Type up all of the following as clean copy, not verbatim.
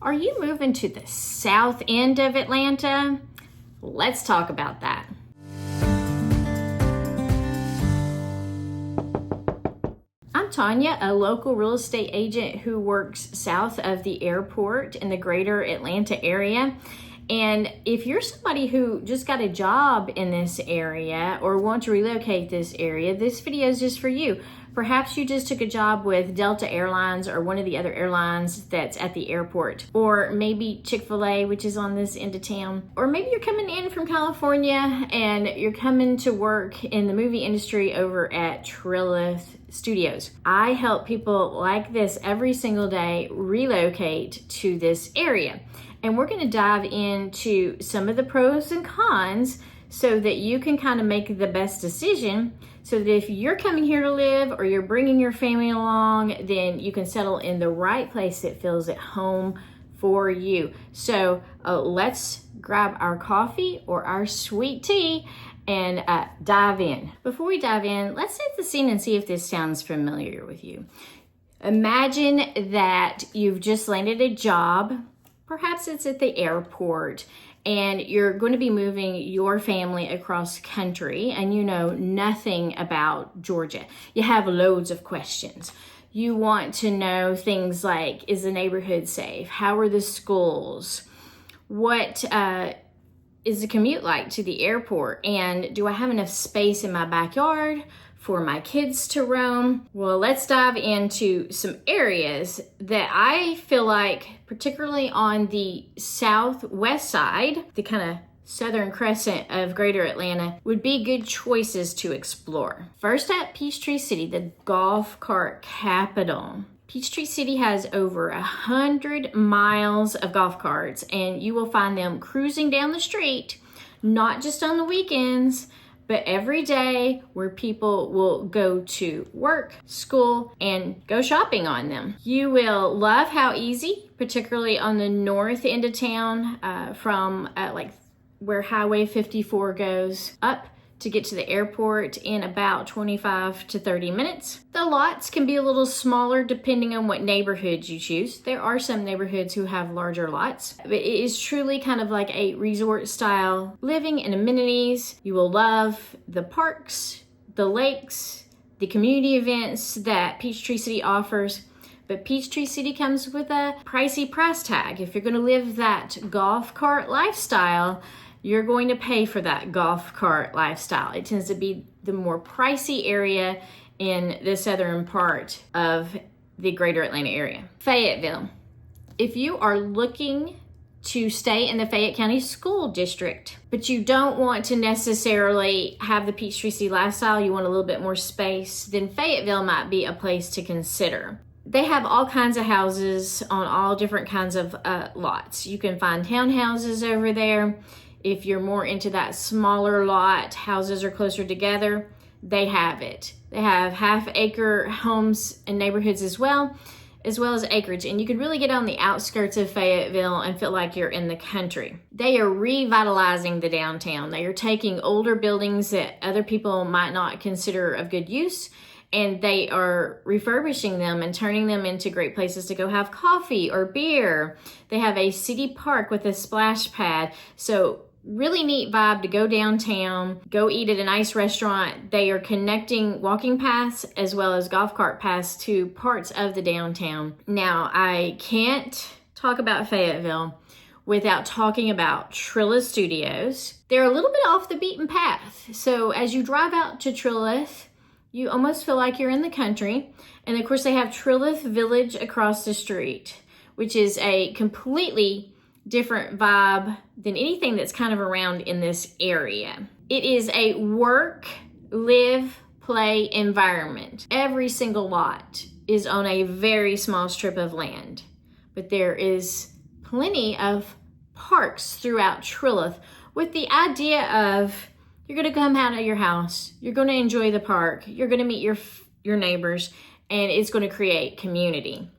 Are you moving to the south end of Atlanta? Let's talk about that. I'm Tonya, a local real estate agent who works south of the airport in the greater Atlanta area. And if you're somebody who just got a job in this area or want to relocate this area, this video is just for you. Perhaps you just took a job with Delta Airlines or one of the other airlines that's at the airport, or maybe Chick-fil-A, which is on this end of town, or maybe you're coming in from California and you're coming to work in the movie industry over at Trilith Studios. I help people like this every single day relocate to this area. And we're going to dive into some of the pros and cons so that you can kind of make the best decision, so that if you're coming here to live or you're bringing your family along, then you can settle in the right place that feels at home for you. So let's grab our coffee or our sweet tea and dive in. Before we dive in, let's set the scene and see if this sounds familiar with you. Imagine that you've just landed a job. Perhaps it's at the airport and you're going to be moving your family across country and you know nothing about Georgia. You have loads of questions. You want to know things like, is the neighborhood safe? How are the schools? What is the commute like to the airport? And do I have enough space in my backyard for my kids to roam? Well, let's dive into some areas that I feel like, particularly on the southwest side, the kind of southern crescent of greater Atlanta, would be good choices to explore. First at Peachtree City, the golf cart capital. Peachtree City has over 100 miles of golf carts, and you will find them cruising down the street, not just on the weekends, but every day, where people will go to work, school, and go shopping on them. You will love how easy, particularly on the north end of town, from like where Highway 54 goes up, to get to the airport in about 25 to 30 minutes. The lots can be a little smaller depending on what neighborhoods you choose. There are some neighborhoods who have larger lots, but it is truly kind of like a resort style living and amenities. You will love the parks, the lakes, the community events that Peachtree City offers. But Peachtree City comes with a pricey price tag. If you're going to live that golf cart lifestyle, you're going to pay for that golf cart lifestyle. It tends to be the more pricey area in the southern part of the greater Atlanta area. Fayetteville. If you are looking to stay in the Fayette County School District, but you don't want to necessarily have the Peachtree City lifestyle, you want a little bit more space, then Fayetteville might be a place to consider. They have all kinds of houses on all different kinds of lots. You can find townhouses over there. If you're more into that smaller lot, houses are closer together, they have it. They have half-acre homes and neighborhoods as well as acreage. And you could really get on the outskirts of Fayetteville and feel like you're in the country. They are revitalizing the downtown. They are taking older buildings that other people might not consider of good use, and they are refurbishing them and turning them into great places to go have coffee or beer. They have a city park with a splash pad. So really neat vibe to go downtown, go eat at a nice restaurant. They are connecting walking paths as well as golf cart paths to parts of the downtown. Now, I can't talk about Fayetteville without talking about Trilith Studios. They're a little bit off the beaten path. So as you drive out to Trilith, you almost feel like you're in the country. And of course, they have Trilith Village across the street, which is a completely different vibe than anything that's kind of around in this area. It is a work, live, play environment. Every single lot is on a very small strip of land, but there is plenty of parks throughout Trilith with the idea of you're going to come out of your house, you're going to enjoy the park, you're going to meet your neighbors, and it's going to create community.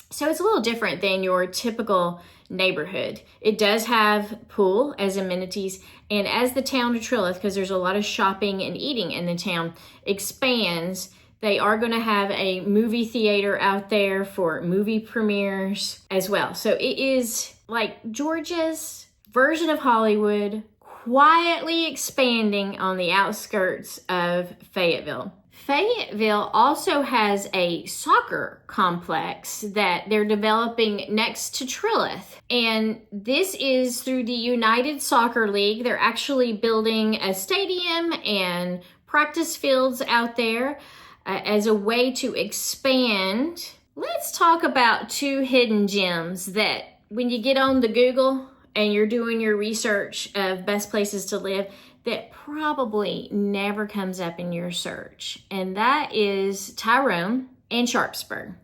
So it's a little different than your typical neighborhood. It does have pool as amenities, and as the town of Trilith, because there's a lot of shopping and eating in the town, expands, They are going to have a movie theater out there for movie premieres as well. So it is like Georgia's version of Hollywood, quietly expanding on the outskirts of Fayetteville. Fayetteville also has a soccer complex that they're developing next to Trilith. And this is through the United Soccer League. They're actually building a stadium and practice fields out there as a way to expand. Let's talk about two hidden gems that when you get on the Google and you're doing your research of best places to live, that probably never comes up in your search. And that is Tyrone and Sharpsburg.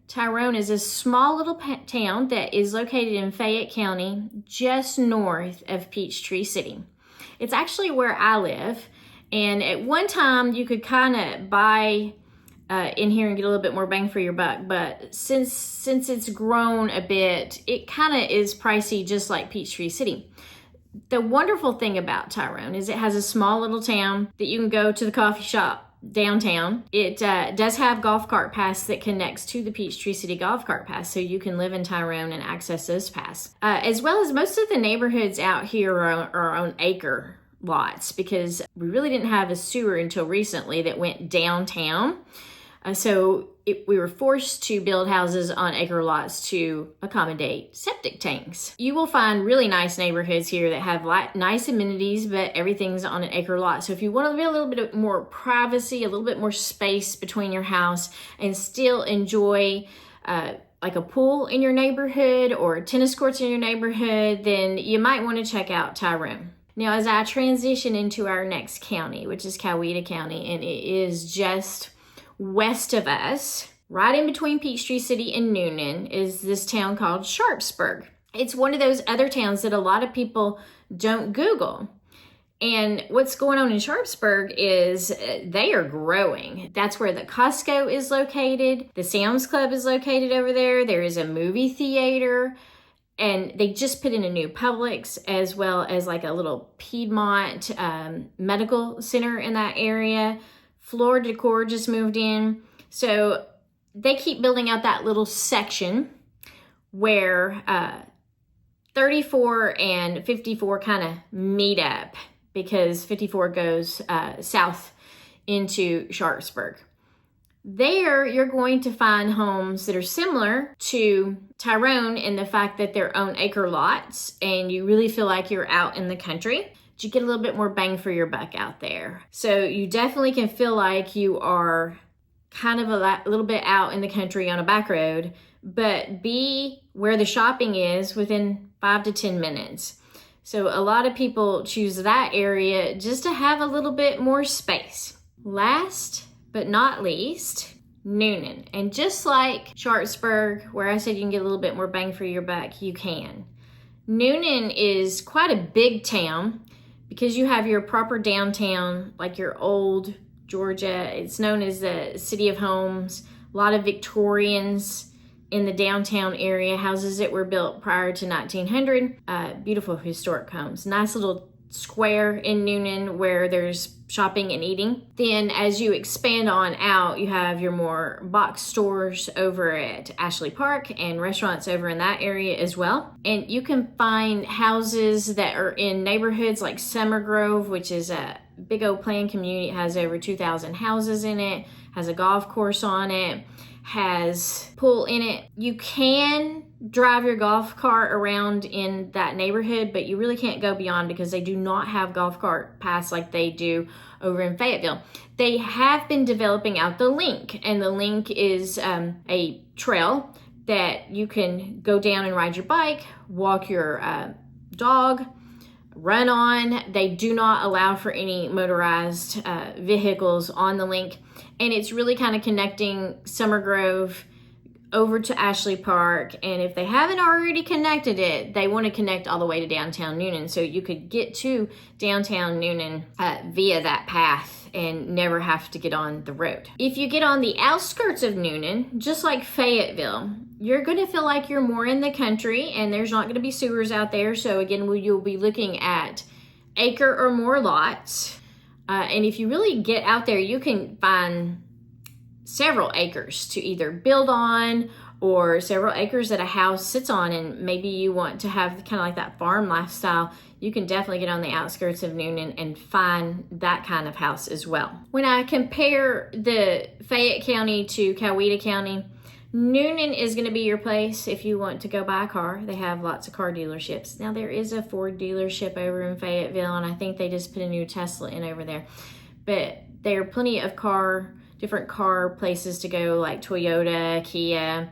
Tyrone is a small little town that is located in Fayette County, just north of Peachtree City. It's actually where I live. And at one time, you could kind of buy in here and get a little bit more bang for your buck. But since it's grown a bit, it kind of is pricey, just like Peachtree City. The wonderful thing about Tyrone is it has a small little town that you can go to the coffee shop downtown. It does have golf cart pass that connects to the Peachtree City golf cart pass, so you can live in Tyrone and access those pass. As well as most of the neighborhoods out here are on acre lots, because we really didn't have a sewer until recently that went downtown. So we were forced to build houses on acre lots to accommodate septic tanks. You will find really nice neighborhoods here that have nice amenities, but everything's on an acre lot. So if you want a little bit more privacy, a little bit more space between your house, and still enjoy like a pool in your neighborhood or tennis courts in your neighborhood, then you might want to check out Tyrone. Now, as I transition into our next county, which is AHWD County, and it is just west of us, right in between Peachtree City and Newnan, is this town called Sharpsburg. It's one of those other towns that a lot of people don't Google. And what's going on in Sharpsburg is they are growing. That's where the Costco is located. The Sam's Club is located over there. There is a movie theater. And they just put in a new Publix, as well as like a little Piedmont medical center in that area. Floor Decor just moved in. So they keep building out that little section where 34 and 54 kind of meet up, because 54 goes south into Sharpsburg. There, you're going to find homes that are similar to Tyrone in the fact that they're own acre lots, and you really feel like you're out in the country. But you get a little bit more bang for your buck out there. So you definitely can feel like you are kind of a little bit out in the country on a back road, but be where the shopping is within 5 to 10 minutes. So a lot of people choose that area just to have a little bit more space. Last but not least, Newnan. And just like Sharpsburg, where I said you can get a little bit more bang for your buck, you can. Newnan is quite a big town because you have your proper downtown, like your old Georgia. It's known as the City of Homes. A lot of Victorians in the downtown area, houses that were built prior to 1900. Beautiful historic homes. Nice little square in Newnan where there's shopping and eating. Then as you expand on out, you have your more box stores over at Ashley Park and restaurants over in that area as well. And you can find houses that are in neighborhoods like Summer Grove, which is a big old planned community. It has over 2,000 houses in it, has a golf course on it, has pool in it. You can drive your golf cart around in that neighborhood, but you really can't go beyond because they do not have golf cart paths like they do over in Fayetteville. They have been developing out the link, and the link is a trail that you can go down and ride your bike, walk your dog, run on. They do not allow for any motorized vehicles on the link, and it's really kind of connecting Summer Grove over to Ashley Park. And if they haven't already connected it, they want to connect all the way to downtown Newnan, so you could get to downtown Newnan via that path and never have to get on the road. If you get on the outskirts of Newnan, just like Fayetteville, you're going to feel like you're more in the country, and there's not going to be sewers out there. So again, you'll be looking at acre or more lots. And if you really get out there, you can find several acres to either build on, or several acres that a house sits on, and maybe you want to have kind of like that farm lifestyle, you can definitely get on the outskirts of Newnan and find that kind of house as well. When I compare the Fayette County to Coweta County, Newnan is going to be your place if you want to go buy a car. They have lots of car dealerships. Now there is a Ford dealership over in Fayetteville, and I think they just put a new Tesla in over there. But there are plenty of different car places to go, like Toyota, Kia,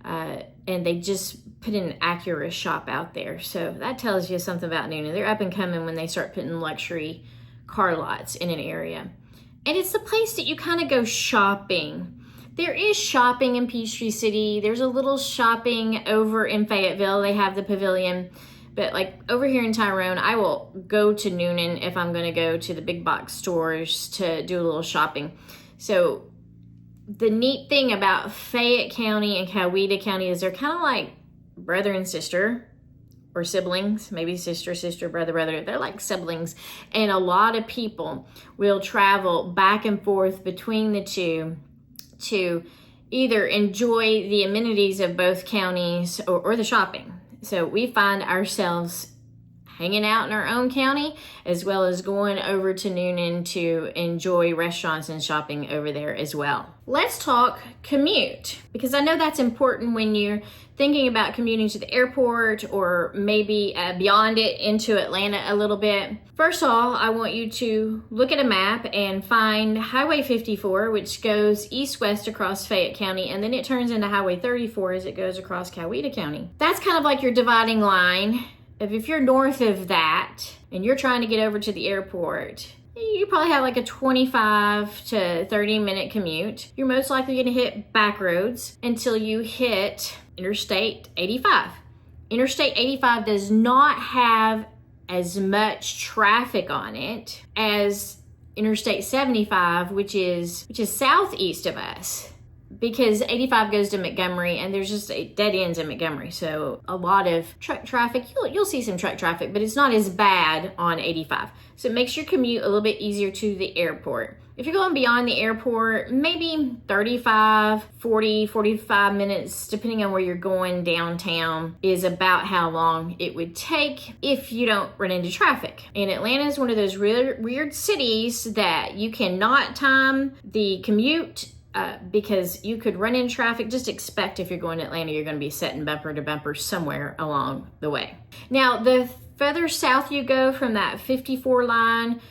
and they just put an Acura shop out there. So that tells you something about Newnan. They're up and coming when they start putting luxury car lots in an area. And it's the place that you kind of go shopping. There is shopping in Peachtree City. There's a little shopping over in Fayetteville. They have the pavilion. But like over here in Tyrone, I will go to Newnan if I'm going to go to the big box stores to do a little shopping. So the neat thing about Fayette County and Coweta County is they're kind of like brother and sister, or siblings, maybe sister, brother. They're like siblings. And a lot of people will travel back and forth between the two to either enjoy the amenities of both counties or the shopping. So we find ourselves hanging out in our own county, as well as going over to Newnan to enjoy restaurants and shopping over there as well. Let's talk commute, because I know that's important when you're thinking about commuting to the airport, or maybe beyond it into Atlanta a little bit. First of all, I want you to look at a map and find Highway 54, which goes east-west across Fayette County, and then it turns into Highway 34 as it goes across Coweta County. That's kind of like your dividing line. If you're north of that and you're trying to get over to the airport, you probably have like a 25 to 30 minute commute. You're most likely going to hit back roads until you hit Interstate 85. Interstate 85 does not have as much traffic on it as Interstate 75, which is southeast of us, because 85 goes to Montgomery, and there's just dead ends in Montgomery. So a lot of truck traffic. You'll see some truck traffic, but it's not as bad on 85. So it makes your commute a little bit easier to the airport. If you're going beyond the airport, maybe 35, 40, 45 minutes, depending on where you're going downtown, is about how long it would take if you don't run into traffic. And Atlanta is one of those weird cities that you cannot time the commute because you could run into traffic. Just expect if you're going to Atlanta, you're going to be setting bumper to bumper somewhere along the way. Now, the further south you go from that 54 line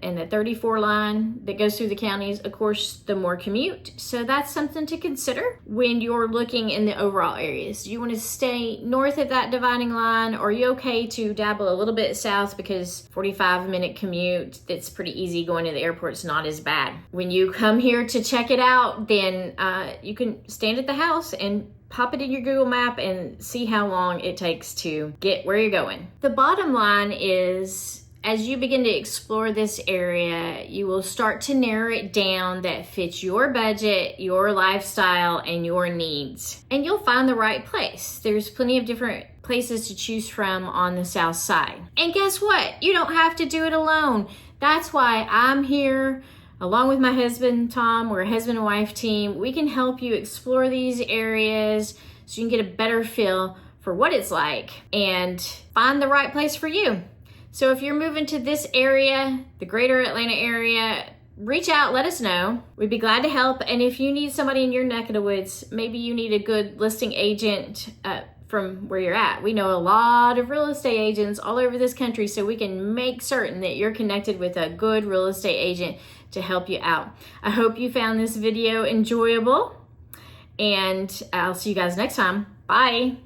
and the 34 line that goes through the counties, of course, the more commute. So that's something to consider when you're looking in the overall areas. Do you want to stay north of that dividing line, or are you okay to dabble a little bit south, because 45-minute commute, that's pretty easy going to the airport. It's not as bad. When you come here to check it out, then you can stand at the house and pop it in your Google map and see how long it takes to get where you're going. The bottom line is, as you begin to explore this area, you will start to narrow it down that fits your budget, your lifestyle, and your needs. And you'll find the right place. There's plenty of different places to choose from on the south side. And guess what? You don't have to do it alone. That's why I'm here along with my husband, Tom. We're a husband and wife team. We can help you explore these areas so you can get a better feel for what it's like and find the right place for you. So if you're moving to this area, the greater Atlanta area, reach out, let us know. We'd be glad to help. And if you need somebody in your neck of the woods, maybe you need a good listing agent from where you're at. We know a lot of real estate agents all over this country, so we can make certain that you're connected with a good real estate agent to help you out. I hope you found this video enjoyable, and I'll see you guys next time. Bye.